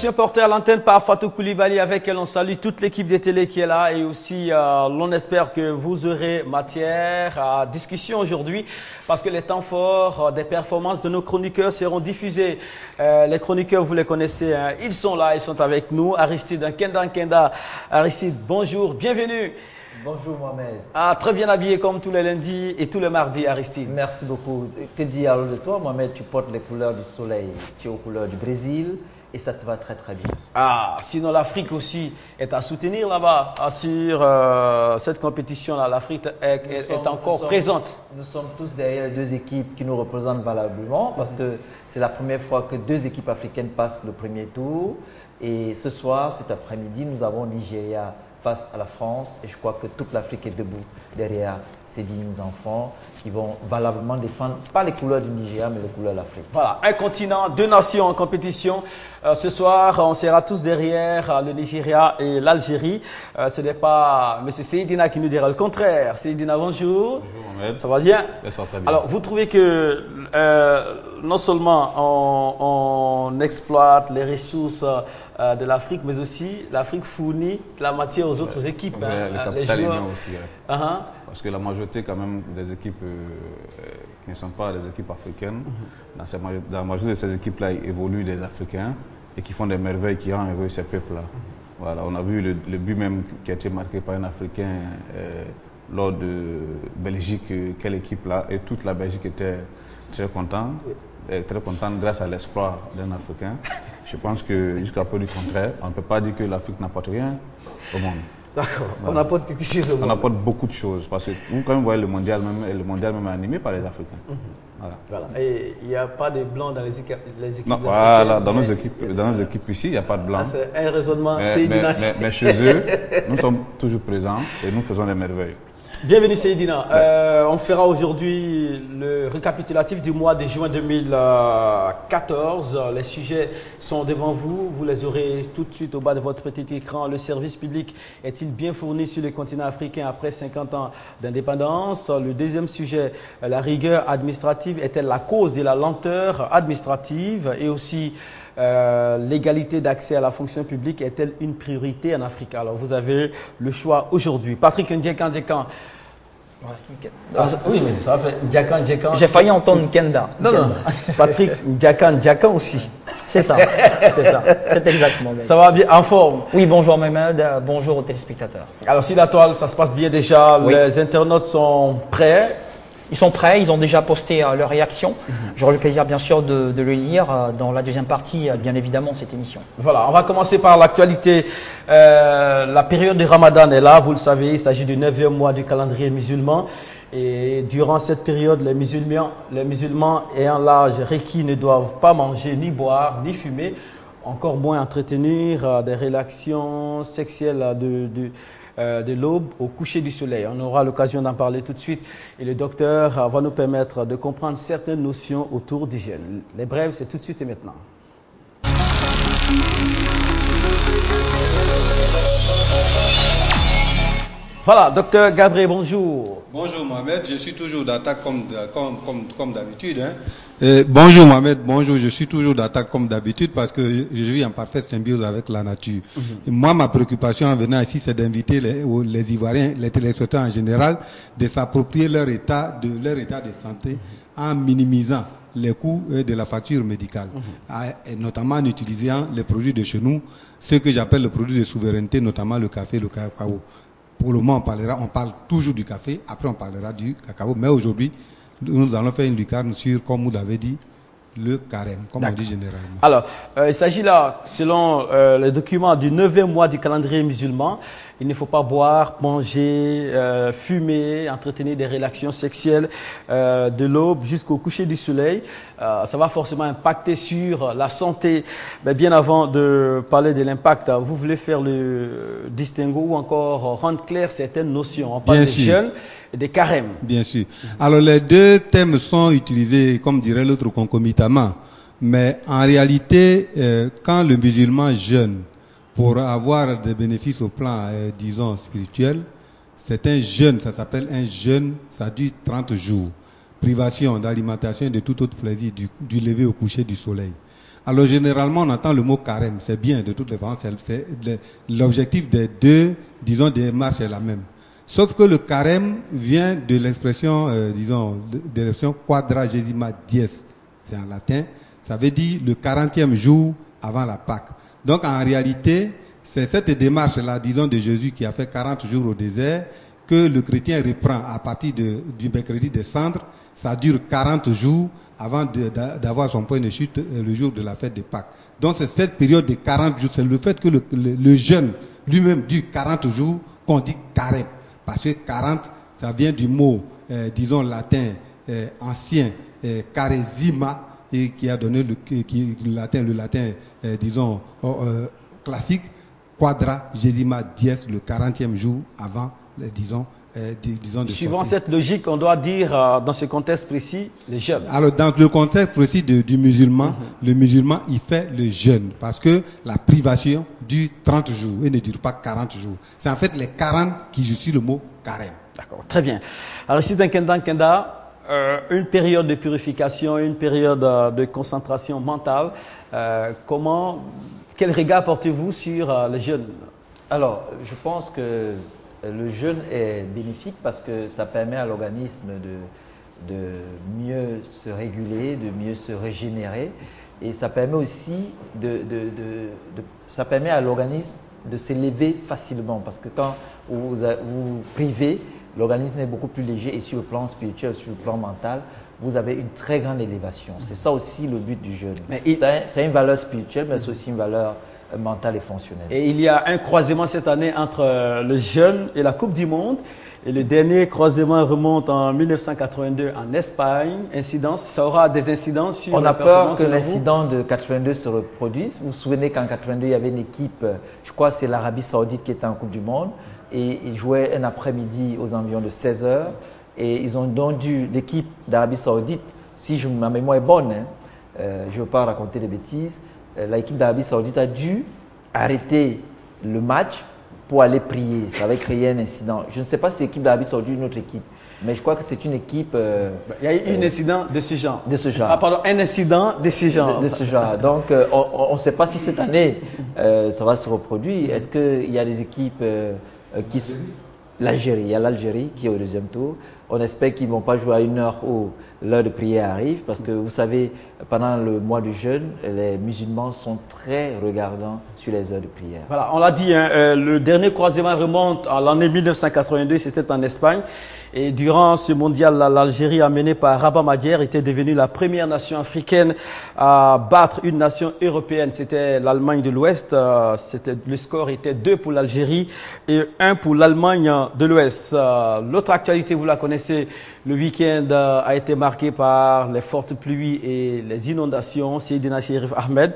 présentation portée à l'antenne par Fatou Koulibaly, avec elle on salue toute l'équipe des télé qui est là et aussi l'on espère que vous aurez matière à discussion aujourd'hui parce que les temps forts des performances de nos chroniqueurs seront diffusés. Les chroniqueurs, vous les connaissez, hein, ils sont là, ils sont avec nous. Aristide Nkenda. Aristide, bonjour, bienvenue. Bonjour Mohamed. Ah, très bien habillé comme tous les lundis et tous les mardis, Aristide. Merci beaucoup. Que dire alors de toi, Mohamed? Tu portes les couleurs du soleil, tu es aux couleurs du Brésil et ça te va très très bien. Ah, sinon l'Afrique aussi est à soutenir là-bas sur cette compétition-là. L'Afrique est encore présente. Nous sommes tous derrière les deux équipes qui nous représentent valablement parce que c'est la première fois que deux équipes africaines passent le premier tour. Et ce soir, cet après-midi, nous avons Nigeria face à la France et je crois que toute l'Afrique est debout derrière ces dignes enfants qui vont valablement défendre, pas les couleurs du Nigeria, mais les couleurs de l'Afrique. Voilà, un continent, deux nations en compétition. Ce soir, on sera tous derrière le Nigeria et l'Algérie. Ce n'est pas M. Seydina qui nous dira le contraire. Seydina, bonjour. Bonjour Mohamed. Ça va bien? Ça va très bien. Alors, vous trouvez que non seulement on exploite les ressources de l'Afrique, mais aussi l'Afrique fournit la matière aux autres équipes. Ouais, hein, le capital humain aussi. Ouais. Parce que la majorité quand même des équipes qui ne sont pas des équipes africaines, dans la majorité de ces équipes-là évoluent des Africains et qui font des merveilles, qui rendent heureux ces peuples-là. Voilà, on a vu le but même qui a été marqué par un Africain lors de Belgique, quelle équipe là, et toute la Belgique était très contente grâce à l'exploit d'un Africain. Je pense que jusqu'à peu du contraire, on ne peut pas dire que l'Afrique n'apporte rien au monde. D'accord, voilà. On apporte quelque chose au monde. On apporte beaucoup de choses parce que vous, quand vous voyez le mondial même est animé par les Africains. Voilà. Et il n'y a pas de blancs dans les équipes non, voilà, dans nos équipes ici, il n'y a pas de blancs. C'est un raisonnement. Mais chez eux, nous sommes toujours présents et nous faisons des merveilles. Bienvenue Seydina. On fera aujourd'hui le récapitulatif du mois de juin 2014. Les sujets sont devant vous. Vous les aurez tout de suite au bas de votre petit écran. Le service public est-il bien fourni sur le continent africain après 50 ans d'indépendance? Le deuxième sujet, la rigueur administrative est-elle la cause de la lenteur administrative? Et aussi, l'égalité d'accès à la fonction publique est-elle une priorité en Afrique? Alors, vous avez le choix aujourd'hui. Patrick Ndjekan. Oui, mais ça fait Ndjekan. J'ai failli entendre Nkenda. Non. Patrick Ndjekan aussi. C'est ça, c'est exactement. Ça va bien, en forme? Oui, bonjour Mohamed, bonjour aux téléspectateurs. Alors, si la toile, ça se passe bien déjà, oui. Les internautes sont prêts? Ils sont prêts, ils ont déjà posté leur réaction. J'aurai le plaisir bien sûr de le lire dans la deuxième partie, bien évidemment, de cette émission. Voilà, on va commencer par l'actualité. La période de Ramadan est là, vous le savez, il s'agit du 9e mois du calendrier musulman. Et durant cette période, les musulmans ayant l'âge requis ne doivent pas manger, ni boire, ni fumer, encore moins entretenir des relations sexuelles de l'aube au coucher du soleil. On aura l'occasion d'en parler tout de suite et le docteur va nous permettre de comprendre certaines notions autour d'hygiène. Les brèves, c'est tout de suite et maintenant. Voilà, docteur Gabriel, bonjour. Bonjour Mohamed, je suis toujours d'attaque comme d'habitude. Hein. Bonjour Mohamed, bonjour, je suis toujours d'attaque comme d'habitude parce que je vis en parfaite symbiose avec la nature. Et moi, ma préoccupation en venant ici, c'est d'inviter les Ivoiriens, les téléspectateurs en général, de s'approprier leur état de santé en minimisant les coûts de la facture médicale, et notamment en utilisant les produits de chez nous, ce que j'appelle le produit de souveraineté, notamment le café, le cacao. Pour le moment, on parle toujours du café, après on parlera du cacao. Mais aujourd'hui, nous allons faire une lucarne sur, comme vous l'avez dit, le carême, comme on dit généralement. Alors, il s'agit là, selon les documents du 9e mois du calendrier musulman, il ne faut pas boire, manger, fumer, entretenir des relations sexuelles de l'aube jusqu'au coucher du soleil. Ça va forcément impacter sur la santé. Mais bien avant de parler de l'impact, vous voulez faire le distinguo ou encore rendre clair certaines notions. On parle des jeûnes et des carèmes. Bien sûr. Alors, les deux thèmes sont utilisés, comme dirait l'autre, concomitamment. Mais en réalité, quand le musulman jeûne, pour avoir des bénéfices au plan, disons, spirituel, c'est un jeûne, ça s'appelle un jeûne, ça dure 30 jours. Privation d'alimentation et de tout autre plaisir, du lever au coucher du soleil. Alors généralement, on entend le mot carême, c'est bien de toutes les façons, l'objectif des deux, disons, démarches est la même. Sauf que le carême vient de l'expression, de l'expression quadragesima dies, c'est en latin, ça veut dire le 40e jour avant la Pâque. Donc en réalité, c'est cette démarche-là, disons, de Jésus qui a fait 40 jours au désert, que le chrétien reprend à partir du mercredi des cendres. Ça dure 40 jours avant d'avoir son point de chute le jour de la fête de Pâques. Donc c'est cette période de 40 jours, c'est le fait que le jeûne lui-même dure 40 jours qu'on dit carême. Parce que 40, ça vient du mot, disons, latin ancien, charisma, et qui a donné le latin, disons, classique, quadragesima dies, le 40e jour avant, disons, de Suivant sortir. cette logique, on doit dire, dans ce contexte précis, les jeûnes. Alors, dans le contexte précis du musulman, le musulman, il fait le jeûne. Parce que la privation dure 30 jours et ne dure pas 40 jours. C'est en fait les 40 qui justifient le mot carême. D'accord, très bien. Alors ici, dans Kenda, une période de purification, une période de concentration mentale. Quel regard portez-vous sur le jeûne? Alors, je pense que le jeûne est bénéfique parce que ça permet à l'organisme de mieux se réguler, de mieux se régénérer. Et ça permet aussi ça permet à l'organisme de s'élever facilement. Parce que quand vous privez, l'organisme est beaucoup plus léger et sur le plan spirituel, sur le plan mental, vous avez une très grande élévation. C'est ça aussi le but du jeûne. C'est une valeur spirituelle, mais c'est aussi une valeur mentale et fonctionnelle. Et il y a un croisement cette année entre le jeûne et la Coupe du Monde. Et le dernier croisement remonte en 1982 en Espagne. Ça aura des incidences sur On la a peur performance que de l'incident de 82 se reproduise. Vous vous souvenez qu'en 82, il y avait une équipe, je crois que c'est l'Arabie Saoudite qui était en Coupe du Monde. Et ils jouaient un après-midi aux environs de 16 h. Et ils ont donc dû, l'équipe d'Arabie Saoudite, si ma mémoire est bonne, je ne veux pas raconter des bêtises, l'équipe d'Arabie Saoudite a dû arrêter le match pour aller prier. Ça avait créé un incident. Je ne sais pas si c'est l'équipe d'Arabie Saoudite ou une autre équipe, mais je crois que c'est une équipe... il y a eu un incident de ce genre. De ce genre. Ah, pardon, un incident de ce genre. De ce genre. Donc, on ne sait pas si cette année, ça va se reproduire. Est-ce qu'il y a des équipes qui... L'Algérie, il y a l'Algérie qui est au deuxième tour. On espère qu'ils ne vont pas jouer à une heure où l'heure de prière arrive parce que vous savez, pendant le mois de jeûne, les musulmans sont très regardants sur les heures de prière. Voilà, on l'a dit, le dernier croisement remonte à l'année 1982, c'était en Espagne. Et durant ce mondial, l'Algérie, amenée par Rabat Madjer, était devenue la première nation africaine à battre une nation européenne. C'était l'Allemagne de l'Ouest. Le score était 2 pour l'Algérie et 1 pour l'Allemagne de l'Ouest. L'autre actualité, vous la connaissez, le week-end a été marqué par les fortes pluies et les inondations. Seydina Chérif Ahmed.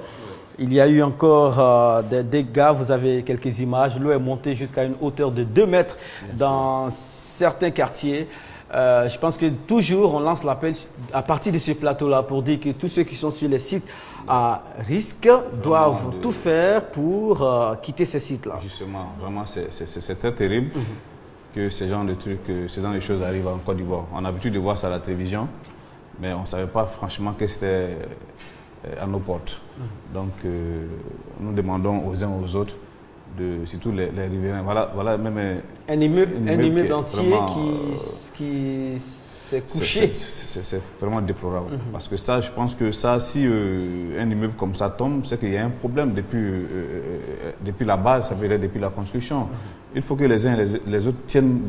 Il y a eu encore des dégâts, vous avez quelques images. L'eau est montée jusqu'à une hauteur de 2 mètres dans certains quartiers. Je pense que toujours on lance l'appel à partir de ce plateau-là pour dire que tous ceux qui sont sur les sites à risque doivent tout faire pour quitter ces sites-là. Justement, vraiment c'est très terrible que ce genre de trucs, ce genre de choses arrivent en Côte d'Ivoire. On a l'habitude de voir ça à la télévision, mais on ne savait pas franchement que c'était à nos portes. Donc, nous demandons aux uns aux autres, surtout les riverains, voilà même un immeuble entier qui s'est couché. C'est vraiment déplorable. Parce que ça, je pense que ça, si un immeuble comme ça tombe, c'est qu'il y a un problème depuis la base, ça veut dire depuis la construction. Il faut que les uns et les autres tiennent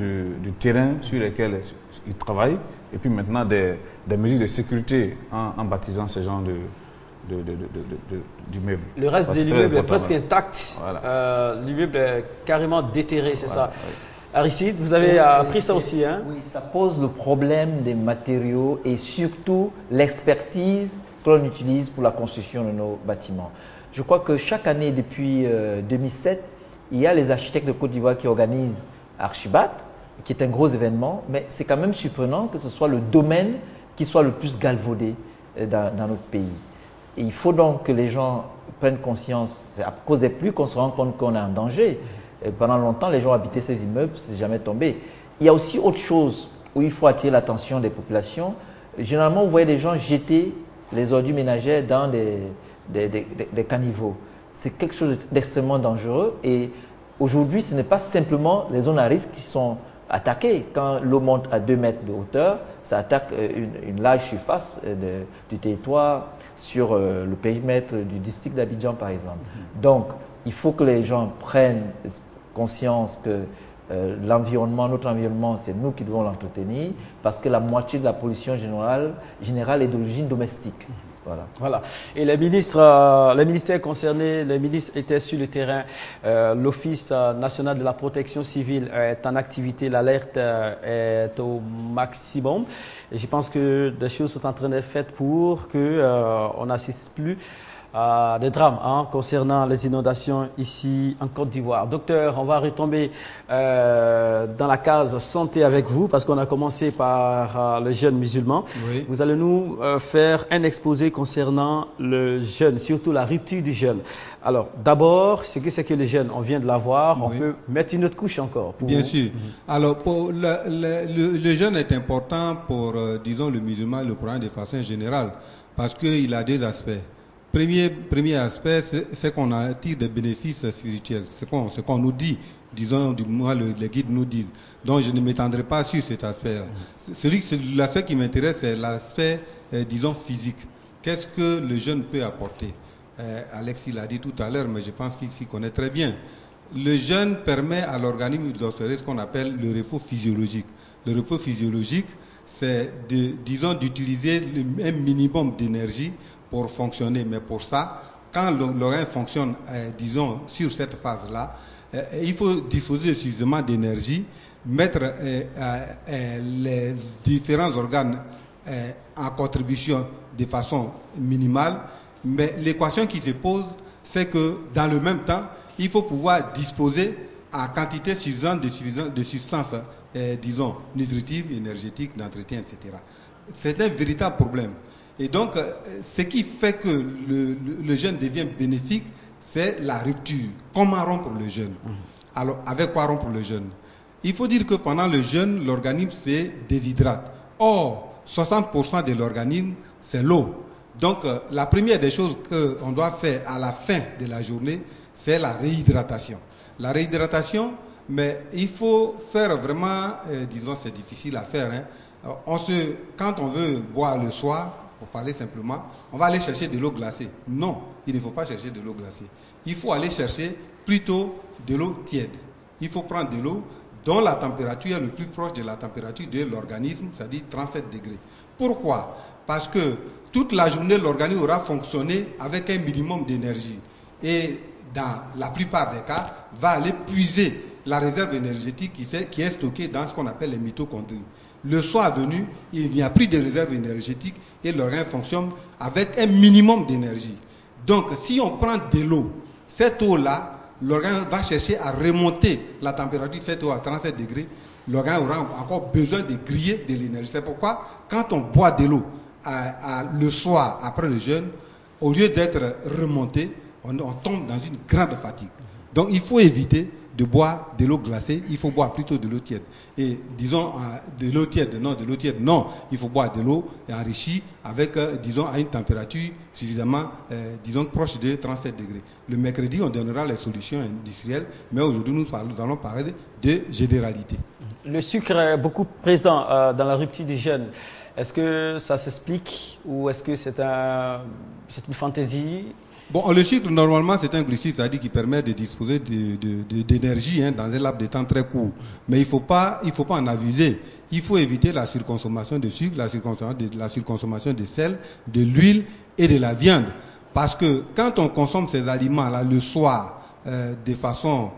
du terrain sur lequel ils travaillent, et puis maintenant des mesures de sécurité en baptisant ce genre d'immeuble. Le reste de l'immeuble est presque intact. Voilà. L'immeuble est carrément déterré, c'est ça. Oui. Aristide, vous avez appris ça aussi, hein? Oui, ça pose le problème des matériaux et surtout l'expertise que l'on utilise pour la construction de nos bâtiments. Je crois que chaque année, depuis 2007, il y a les architectes de Côte d'Ivoire qui organisent Archibat, qui est un gros événement, mais c'est quand même surprenant que ce soit le domaine qui soit le plus galvaudé dans notre pays. Et il faut donc que les gens prennent conscience, c'est à cause des pluies qu'on se rend compte qu'on est en danger. Et pendant longtemps, les gens habitaient ces immeubles, c'est jamais tombé. Il y a aussi autre chose où il faut attirer l'attention des populations. Généralement, vous voyez des gens jeter les ordures ménagères dans des caniveaux. C'est quelque chose d'extrêmement dangereux et aujourd'hui, ce n'est pas simplement les zones à risque qui sont attaquées. Quand l'eau monte à 2 mètres de hauteur, ça attaque une large surface du territoire sur le périmètre du district d'Abidjan, par exemple. Donc, il faut que les gens prennent conscience que notre environnement, c'est nous qui devons l'entretenir parce que la moitié de la pollution générale est d'origine domestique. Voilà. Et les ministères concernés, les ministres étaient sur le terrain. L'Office national de la protection civile est en activité, l'alerte est au maximum. Et je pense que des choses sont en train d'être faites pour qu'on n'assiste plus à des drames concernant les inondations ici en Côte d'Ivoire. Docteur, on va retomber dans la case santé avec vous parce qu'on a commencé par le jeûne musulman. Oui. Vous allez nous faire un exposé concernant le jeûne, surtout la rupture du jeûne. Alors, d'abord, ce que c'est que le jeûne, on vient de l'avoir, on peut mettre une autre couche encore. Bien sûr. Alors, pour le jeûne est important pour, disons, le musulman, le Coran de façon générale, parce qu'il a deux aspects. Premier aspect, c'est qu'on attire des bénéfices spirituels. C'est qu'on nous dit, disons, du moins les guides nous disent. Donc je ne m'étendrai pas sur cet aspect-là. L'aspect qui m'intéresse, c'est l'aspect, disons, physique. Qu'est-ce que le jeûne peut apporter? Alex, il l'a dit tout à l'heure, mais je pense qu'il s'y connaît très bien. Le jeûne permet à l'organisme d'observer ce qu'on appelle le repos physiologique. Le repos physiologique, c'est, disons, d'utiliser un minimum d'énergie pour fonctionner. Mais pour ça, quand l'organe fonctionne, disons, sur cette phase-là, il faut disposer de suffisamment d'énergie, mettre les différents organes en contribution de façon minimale. Mais l'équation qui se pose, c'est que dans le même temps, il faut pouvoir disposer en quantité suffisante de substances, disons, nutritives, énergétiques, d'entretien, etc. C'est un véritable problème. Et donc, ce qui fait que le jeûne devient bénéfique, c'est la rupture. Comment rompre le jeûne? Alors, avec quoi rompre le jeûne? Il faut dire que pendant le jeûne, l'organisme se déshydrate. Or, 60% de l'organisme, c'est l'eau. Donc, la première des choses qu'on doit faire à la fin de la journée, c'est la réhydratation. La réhydratation, mais il faut faire vraiment, disons, c'est difficile à faire. Quand on veut boire le soir, pour parler simplement, on va aller chercher de l'eau glacée. Non, il ne faut pas chercher de l'eau glacée. Il faut aller chercher plutôt de l'eau tiède. Il faut prendre de l'eau dont la température est le plus proche de la température de l'organisme, c'est-à-dire 37 degrés. Pourquoi? Parce que toute la journée, l'organisme aura fonctionné avec un minimum d'énergie. Et dans la plupart des cas, va aller puiser la réserve énergétique qui est stockée dans ce qu'on appelle les mitochondries. Le soir venu, il n'y a plus de réserve énergétique et l'organe fonctionne avec un minimum d'énergie. Donc, si on prend de l'eau, cette eau-là, l'organe va chercher à remonter la température de cette eau à 37 degrés. L'organe aura encore besoin de griller de l'énergie. C'est pourquoi, quand on boit de l'eau le soir après le jeûne, au lieu d'être remonté, on tombe dans une grande fatigue. Donc, il faut éviter de boire de l'eau glacée, il faut boire plutôt de l'eau tiède. Et disons, de l'eau tiède, non, il faut boire de l'eau enrichie avec, disons, à une température suffisamment, disons, proche de 37 degrés. Le mercredi, on donnera les solutions industrielles, mais aujourd'hui, nous allons parler de généralité. Le sucre est beaucoup présent dans la rupture du jeûne. Est-ce que ça s'explique ou est-ce que c'est une fantaisie? Bon, le sucre, normalement, c'est un glucide, c'est-à-dire qui permet de disposer d'énergie dans un laps de temps très court. Mais il ne faut pas en abuser. Il faut éviter la surconsommation de sucre, la surconsommation de sel, de l'huile et de la viande. Parce que quand on consomme ces aliments-là le soir de façon,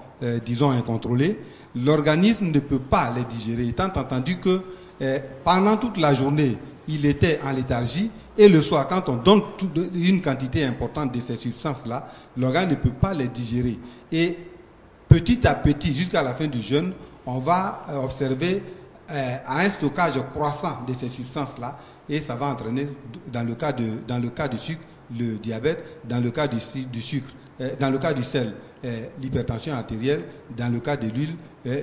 disons, incontrôlée, l'organisme ne peut pas les digérer. Étant entendu que pendant toute la journée, il était en léthargie. Et le soir, quand on donne une quantité importante de ces substances-là, l'organe ne peut pas les digérer. Et petit à petit, jusqu'à la fin du jeûne, on va observer un stockage croissant de ces substances-là. Et ça va entraîner, dans le cas du sucre, le diabète, dans le cas du sucre, dans le cas du sel, l'hypertension artérielle, dans le cas de l'huile,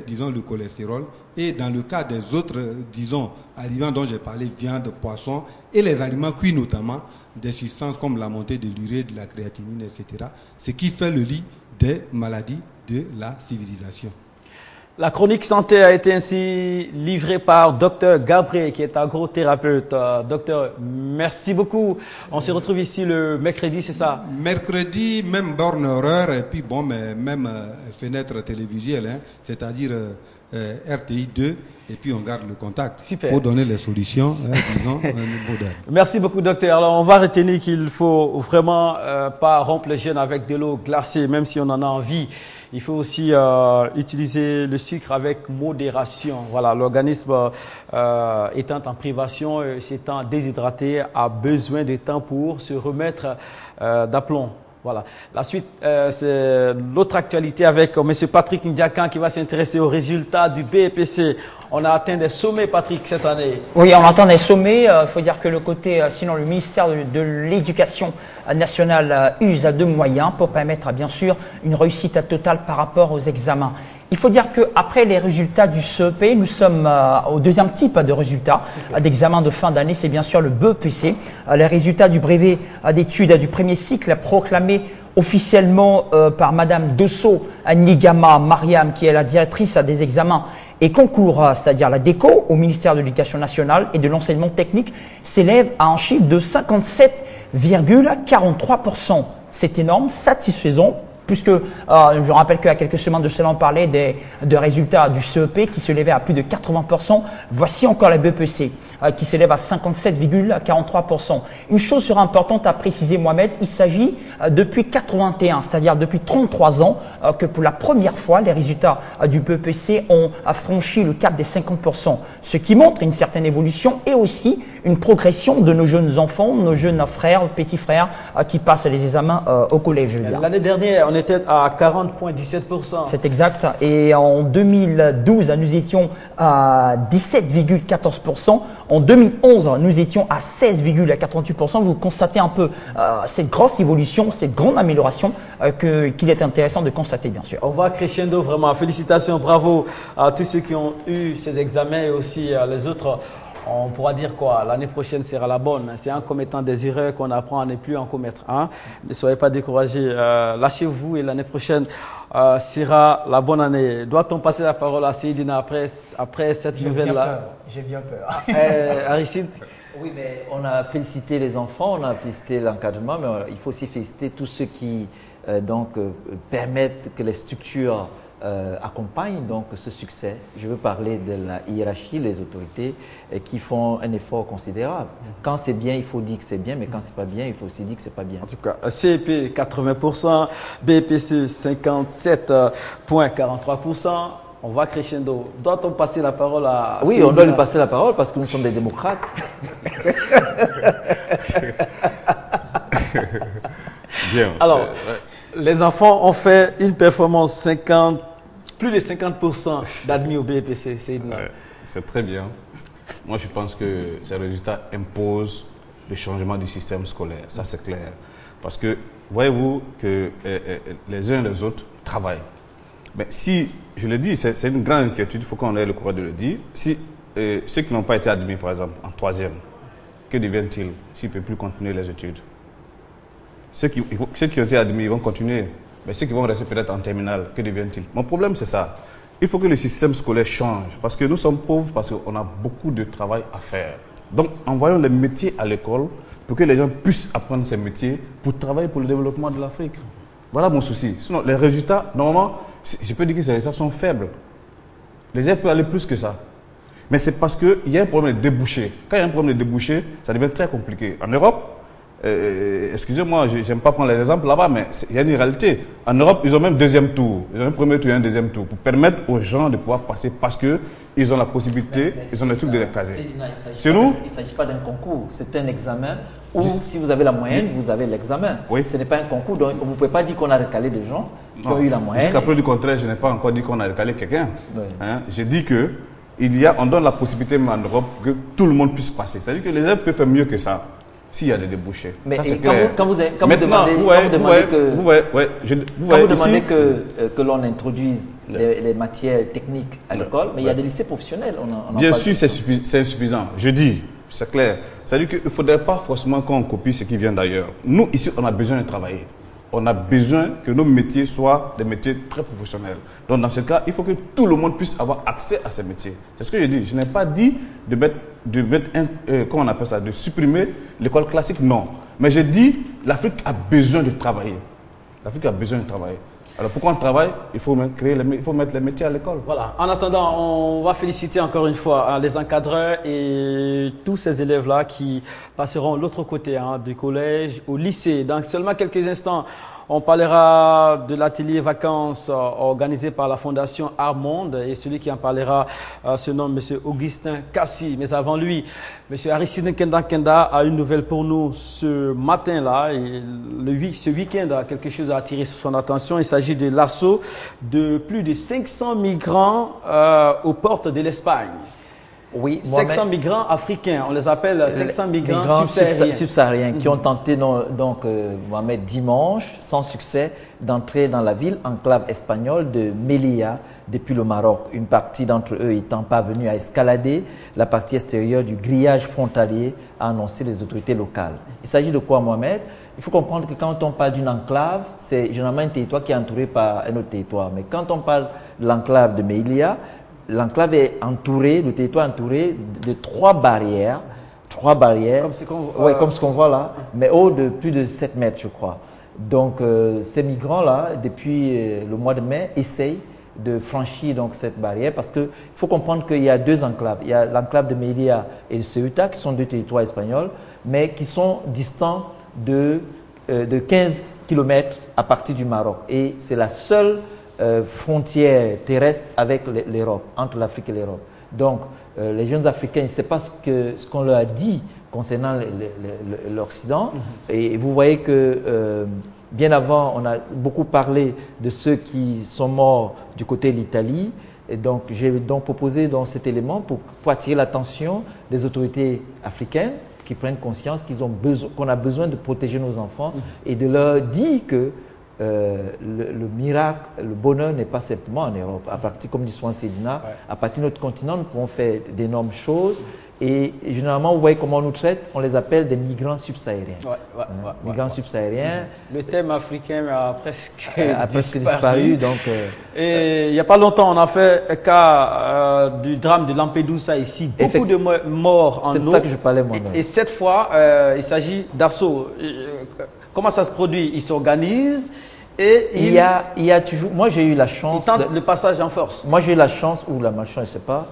disons le cholestérol, et dans le cas des autres, disons, aliments dont j'ai parlé, viande, poisson, et les aliments cuits notamment, des substances comme la montée de l'urée, de la créatinine, etc. Ce qui fait le lit des maladies de la civilisation. La chronique santé a été ainsi livrée par Dr Gabriel, qui est agrothérapeute. Docteur, merci beaucoup. On se retrouve ici le mercredi, c'est ça? Mercredi, même borne horaire, et puis bon, mais même fenêtre télévisuelle, hein, c'est-à-dire RTI 2, et puis on garde le contact. Super. Pour donner les solutions, disons, modernes. Merci beaucoup, docteur. Alors, on va retenir qu'il faut vraiment pas rompre le jeûne avec de l'eau glacée, même si on en a envie. Il faut aussi utiliser le sucre avec modération. Voilà, l'organisme étant en privation, s'étant déshydraté, a besoin de temps pour se remettre d'aplomb. Voilà. La suite, c'est l'autre actualité avec M. Patrick Ndiakan qui va s'intéresser aux résultats du BEPC. On a atteint des sommets, Patrick, cette année. Oui, on atteint des sommets. Il faut dire que le côté, sinon le ministère de l'Éducation nationale use de moyens pour permettre, bien sûr, une réussite totale par rapport aux examens. Il faut dire qu'après les résultats du CEP, nous sommes au deuxième type de résultats d'examen de fin d'année, c'est bien sûr le BEPC. Les résultats du brevet d'études du premier cycle proclamés officiellement par Madame Dosso Nigama Mariam, qui est la directrice des examens et concours, c'est-à-dire la DECO, au ministère de l'Éducation nationale et de l'enseignement technique, s'élève à un chiffre de 57,43%. C'est énorme, satisfaisant, puisque je rappelle qu'à quelques semaines de cela, on parlait des résultats du CEP qui s'élevait à plus de 80%. Voici encore la BEPC qui s'élève à 57,43%. Une chose sera importante à préciser, Mohamed, il s'agit depuis 81, c'est-à-dire depuis 33 ans, que pour la première fois, les résultats du BEPC ont franchi le cap des 50%, ce qui montre une certaine évolution et aussi une progression de nos jeunes enfants, nos jeunes frères, petits frères qui passent les examens au collège. Je veux dire. L'année dernière, on était à 40,17%. C'est exact. Et en 2012, nous étions à 17,14%. En 2011, nous étions à 16,88%. Vous constatez un peu cette grosse évolution, cette grande amélioration qu'il est intéressant de constater, bien sûr. On va crescendo, vraiment. Félicitations, bravo à tous ceux qui ont eu ces examens et aussi les autres. On pourra dire quoi? L'année prochaine sera la bonne. C'est en commettant des erreurs qu'on apprend à ne plus en commettre. Hein? Ne soyez pas découragés. Lâchez-vous et l'année prochaine sera la bonne année. Doit-on passer la parole à Seydina après cette nouvelle-là? J'ai bien peur. Aristide? Oui, mais on a félicité les enfants, on a félicité l'encadrement, mais il faut aussi féliciter tous ceux qui permettent que les structures accompagnent donc ce succès. Je veux parler de la hiérarchie, les autorités qui font un effort considérable. Quand c'est bien, il faut dire que c'est bien, mais quand c'est pas bien, il faut aussi dire que c'est pas bien. En tout cas, CEP 80%, BPC 57,43%. On va crescendo. Doit-on passer la parole à Oui, on doit lui passer la parole parce que nous sommes des démocrates. Bien. Alors, les enfants ont fait une performance plus de 50% d'admis au BEPC. C'est très bien. Moi, je pense que ces résultats imposent le changement du système scolaire. Ça, c'est clair. Parce que, voyez-vous que les uns et les autres travaillent. Mais si, je le dis, c'est une grande inquiétude, il faut qu'on ait le courage de le dire. Si ceux qui n'ont pas été admis, par exemple, en troisième, que deviennent-ils s'ils ne peuvent plus continuer les études? Ceux qui ont été admis, ils vont continuer. Mais ceux qui vont rester peut-être en terminale, que deviennent-ils? Mon problème, c'est ça. Il faut que le système scolaire change. Parce que nous sommes pauvres, parce qu'on a beaucoup de travail à faire. Donc, envoyons les métiers à l'école pour que les gens puissent apprendre ces métiers pour travailler pour le développement de l'Afrique. Voilà mon souci. Sinon, les résultats, normalement, je peux dire que ces résultats sont faibles. Les élèves peuvent aller plus que ça. Mais c'est parce qu'il y a un problème de débouché. Quand il y a un problème de débouché, ça devient très compliqué. En Europe, excusez-moi, je n'aime pas prendre les exemples là-bas, mais il y a une réalité. En Europe, ils ont même deuxième tour. Ils ont un premier tour et un deuxième tour pour permettre aux gens de pouvoir passer parce qu'ils ont la possibilité, ils ont le truc de les caser. Chez nous, il ne s'agit pas d'un concours, c'est un examen où si vous avez la moyenne, vous avez l'examen. Oui. Ce n'est pas un concours, donc vous ne pouvez pas dire qu'on a recalé des gens qui ont eu la moyenne. Jusqu'à preuve du contraire, je n'ai pas encore dit qu'on a recalé quelqu'un. Oui. Hein? J'ai dit que on donne la possibilité en Europe que tout le monde puisse passer. C'est-à-dire que les élèves peuvent faire mieux que ça. s'il y a des débouchés. Mais ça, c'est quand clair. vous Maintenant, demandez que l'on introduise les matières techniques à l'école, mais il y a des lycées professionnels. Bien sûr, c'est insuffisant. Je dis, c'est clair. C'est-à-dire qu'il ne faudrait pas forcément qu'on copie ce qui vient d'ailleurs. Nous, ici, on a besoin de travailler. On a besoin que nos métiers soient des métiers très professionnels. Donc, dans ce cas, il faut que tout le monde puisse avoir accès à ces métiers. C'est ce que je dis. Je n'ai pas dit comment on appelle ça, de supprimer l'école classique, non. Mais j'ai dit, l'Afrique a besoin de travailler. L'Afrique a besoin de travailler. Alors, pourquoi on travaille? Il faut mettre les métiers à l'école. Voilà. En attendant, on va féliciter encore une fois les encadreurs et tous ces élèves-là qui passeront de l'autre côté du collège au lycée. Dans seulement quelques instants, on parlera de l'atelier vacances organisé par la Fondation Armonde et celui qui en parlera se nomme M. Augustin Kassi. Mais avant lui, M. Aristide Kenda a une nouvelle pour nous ce matin-là. Ce week-end a quelque chose à attirer sur son attention. Il s'agit de l'assaut de plus de 500 migrants aux portes de l'Espagne. Oui, 500 migrants africains, on les appelle 500 migrants subsahariens qui ont tenté Mohamed, dimanche, sans succès, d'entrer dans la ville enclave espagnole de Melilla depuis le Maroc. Une partie d'entre eux étant parvenus à escalader la partie extérieure du grillage frontalier, a annoncé les autorités locales. Il s'agit de quoi, Mohamed? Il faut comprendre que quand on parle d'une enclave, c'est généralement un territoire qui est entouré par un autre territoire. Mais quand on parle de l'enclave de Melilla, l'enclave est entouré, le territoire est entouré de trois barrières. Comme ce qu'on voit là, mais haut de plus de 7 mètres, je crois. Donc, ces migrants-là, depuis le mois de mai, essayent de franchir donc, cette barrière parce qu'il faut comprendre qu'il y a deux enclaves. Il y a l'enclave de Melilla et de Ceuta, qui sont deux territoires espagnols, mais qui sont distants de 15 km à partir du Maroc. Et c'est la seule frontière terrestre avec l'Europe, entre l'Afrique et l'Europe. Donc, les jeunes Africains, ils ne savent pas ce qu'on leur a dit concernant l'Occident. Et vous voyez que bien avant, on a beaucoup parlé de ceux qui sont morts du côté de l'Italie. Et donc, j'ai donc proposé cet élément pour attirer l'attention des autorités africaines qui prennent conscience qu'on a besoin de protéger nos enfants et de leur dire que le miracle, le bonheur n'est pas simplement en Europe. À partir, comme dit souvent Cédina, à partir de notre continent, nous pouvons faire d'énormes choses. Et généralement, vous voyez comment on nous traite, on les appelle des migrants subsahariens. Migrants subsahariens. Le thème africain a presque disparu. Donc, et il n'y a pas longtemps, on a fait cas du drame de Lampedusa ici. Beaucoup de morts en eau. C'est de ça que je parlais moi-même. Et cette fois, il s'agit d'assauts. Comment ça se produit? Ils s'organisent et il y a toujours. Moi, j'ai eu la chance. Ils tentent le passage en force. Moi, j'ai eu la chance, ou la malchance, je ne sais pas,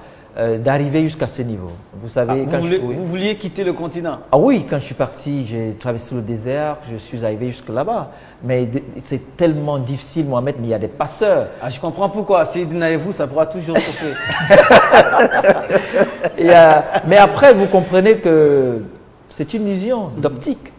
d'arriver jusqu'à ce niveau. Vous savez, vous vouliez quitter le continent? Ah oui, quand je suis parti, j'ai traversé le désert, je suis arrivé jusque là-bas. Mais c'est tellement difficile, Mohamed, mais il y a des passeurs. Ah, je comprends pourquoi. Si vous, ça pourra toujours se faire. Mais après, vous comprenez que c'est une illusion d'optique.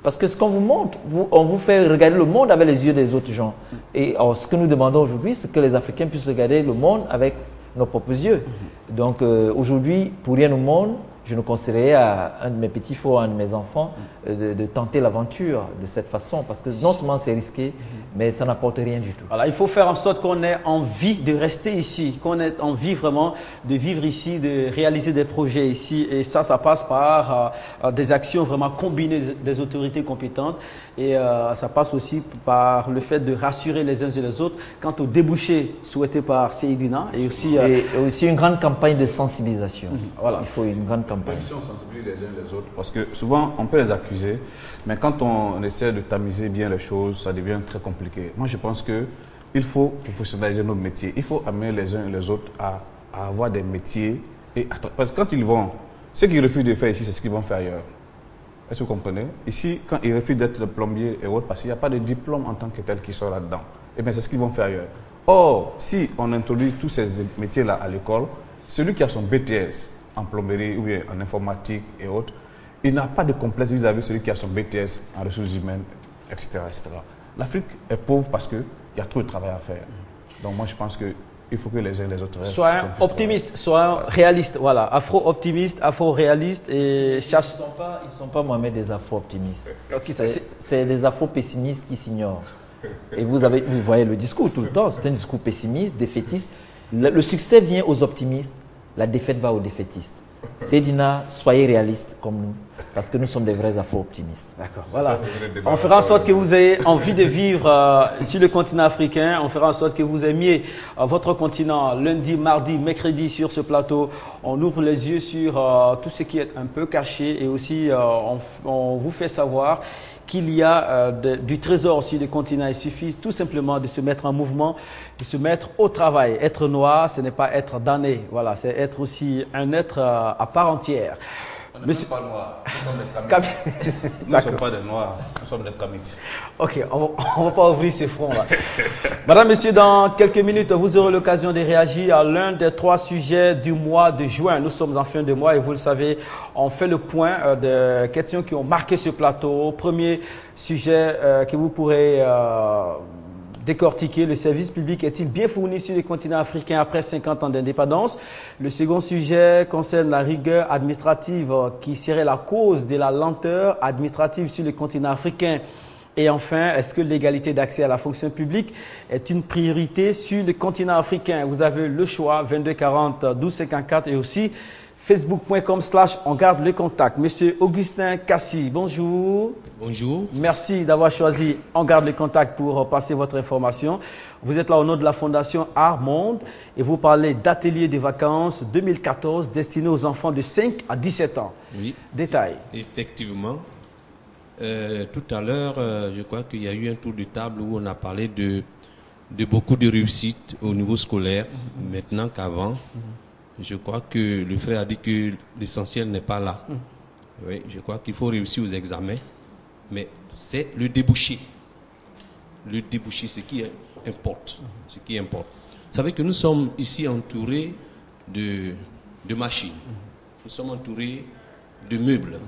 Parce que ce qu'on vous montre, on vous fait regarder le monde avec les yeux des autres gens. Et alors, ce que nous demandons aujourd'hui, c'est que les Africains puissent regarder le monde avec nos propres yeux. Donc aujourd'hui, pour rien au monde, je ne conseillerais à un de mes petits frères, à un de mes enfants, de tenter l'aventure de cette façon. Parce que non seulement c'est risqué, mais ça n'apporte rien du tout. Voilà, il faut faire en sorte qu'on ait envie de rester ici, qu'on ait envie vraiment de vivre ici, de réaliser des projets ici. Et ça passe par des actions vraiment combinées des autorités compétentes. Et ça passe aussi par le fait de rassurer les uns et les autres quant aux débouchés souhaités par Seydina. Et aussi une grande campagne de sensibilisation. Voilà. Il faut une grande campagne. On sensibilise les uns les autres parce que souvent on peut les accuser, mais quand on essaie de tamiser bien les choses, ça devient très compliqué. Moi je pense qu'il faut professionnaliser nos métiers. Il faut amener les uns et les autres à avoir des métiers. Parce que quand ils vont, ce qu'ils refusent de faire ici, c'est ce qu'ils vont faire ailleurs. Est-ce que vous comprenez? Ici, quand ils refusent d'être plombier et autres, parce qu'il n'y a pas de diplôme en tant que tel qui sort là-dedans, et bien c'est ce qu'ils vont faire ailleurs. Or, si on introduit tous ces métiers-là à l'école, celui qui a son BTS en plomberie ou bien en informatique et autres, il n'a pas de complexe vis-à-vis de celui qui a son BTS en ressources humaines, etc. etc. L'Afrique est pauvre parce qu'il y a trop de travail à faire. Donc moi je pense qu'il il faut que les uns et les autres restent. Soyons optimistes, soyons réalistes. Voilà, afro-optimistes, afro-réalistes et chasse. Ils ne sont pas Mohamed des afro-optimistes. Okay, c'est des afro-pessimistes qui s'ignorent. Et vous voyez le discours tout le temps, c'est un discours pessimiste, défaitiste. Le succès vient aux optimistes, la défaite va aux défaitistes. Seydina, soyez réalistes comme nous, parce que nous sommes des vrais afro-optimistes. D'accord, voilà. On fera en sorte que vous ayez envie de vivre sur le continent africain. On fera en sorte que vous aimiez votre continent lundi, mardi, mercredi sur ce plateau. On ouvre les yeux sur tout ce qui est un peu caché et aussi on vous fait savoir qu'il y a du trésor sur le continent. Il suffit tout simplement de se mettre en mouvement, de se mettre au travail. Être noir, ce n'est pas être damné. Voilà, c'est être aussi un être à part entière. Nous ne sommes pas noirs, nous sommes des Kamites. Nous ne sommes pas des noirs, nous sommes des Kamites. Ok, on ne va pas ouvrir ce front-là. Madame, Monsieur, dans quelques minutes, vous aurez l'occasion de réagir à l'un des 3 sujets du mois de juin. Nous sommes en fin de mois et vous le savez, on fait le point de questions qui ont marqué ce plateau. Premier sujet que vous pourrez décortiquer, le service public est-il bien fourni sur le continent africain après 50 ans d'indépendance? Le second sujet concerne la rigueur administrative qui serait la cause de la lenteur administrative sur le continent africain. Et enfin, est-ce que l'égalité d'accès à la fonction publique est une priorité sur le continent africain? Vous avez le choix, 22 40 12 54 et aussi facebook.com/on garde le contact. Monsieur Augustin Kassi, bonjour. Bonjour. Merci d'avoir choisi On garde le contact pour passer votre information. Vous êtes là au nom de la Fondation Art Monde et vous parlez d'ateliers de vacances 2014 destinés aux enfants de 5 à 17 ans. Oui. Détail. Effectivement. Tout à l'heure, je crois qu'il y a eu un tour de table où on a parlé de beaucoup de réussite au niveau scolaire, maintenant qu'avant. Je crois que le frère a dit que l'essentiel n'est pas là. Oui, je crois qu'il faut réussir aux examens, mais c'est le débouché. Le débouché, ce qui importe. Ce qui importe. Vous savez que nous sommes ici entourés de machines. Nous sommes entourés de meubles.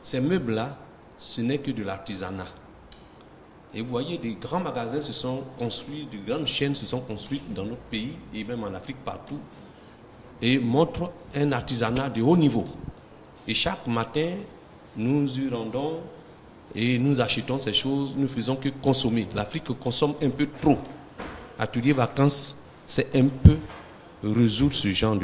Ces meubles-là, ce n'est que de l'artisanat. Et vous voyez, des grands magasins se sont construits, de grandes chaînes se sont construites dans notre pays et même en Afrique partout, et montrent un artisanat de haut niveau. Et chaque matin, nous y rendons et nous achetons ces choses, nous ne faisons que consommer. L'Afrique consomme un peu trop. Atelier vacances, c'est un peu résoudre ce genre de